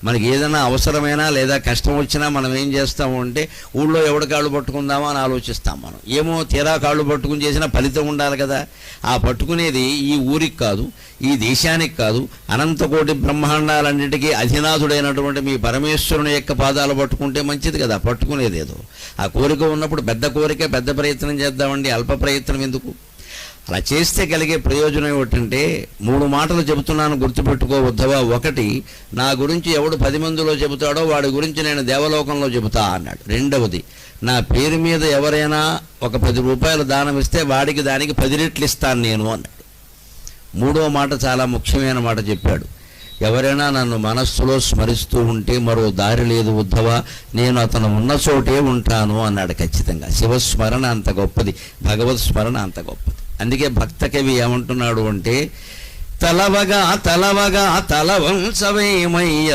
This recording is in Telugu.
మనకి ఏదైనా అవసరమైనా లేదా కష్టం వచ్చినా మనం ఏం చేస్తాము అంటే ఊళ్ళో ఎవడు కాళ్ళు పట్టుకుందామా అని ఆలోచిస్తాం. మనం ఏమో తీరా కాళ్ళు పట్టుకుని చేసినా ఫలితం ఉండాలి కదా. ఆ పట్టుకునేది ఈ ఊరికి కాదు, ఈ దేశానికి కాదు, అనంతకోటి బ్రహ్మాండాలన్నిటికీ అధినాథుడైనటువంటి మీ పరమేశ్వరుని యొక్క పాదాలు పట్టుకుంటే మంచిది కదా. పట్టుకునేది ఏదో ఆ కోరిక ఉన్నప్పుడు పెద్ద కోరిక పెద్ద ప్రయత్నం చేద్దామండి, అల్ప ప్రయత్నం ఎందుకు? అలా చేస్తే కలిగే ప్రయోజనం ఏమిటంటే 3 మాటలు చెబుతున్నాను, గుర్తుపెట్టుకో ఉద్ధవ. 1, నా గురించి ఎవడు 10 మందిలో చెబుతాడో వాడి గురించి నేను దేవలోకంలో చెబుతా అన్నాడు. 2, నా పేరు మీద ఎవరైనా ఒక 10 రూపాయలు దానం ఇస్తే వాడికి దానికి 10 రెట్లు ఇస్తాను నేను అన్నాడు. 3వ మాట చాలా ముఖ్యమైన మాట చెప్పాడు. ఎవరైనా నన్ను మనస్సులో స్మరిస్తూ ఉంటే మరో దారి లేదు ఉద్ధవ, నేను అతను ఉన్న చోటే ఉంటాను అన్నాడు. ఖచ్చితంగా శివస్మరణ అంత గొప్పది, భగవత్ స్మరణ అంత గొప్పది. అందుకే భక్త కవి ఏమంటున్నాడు అంటే, తలవగా తలవంచవేమయ్య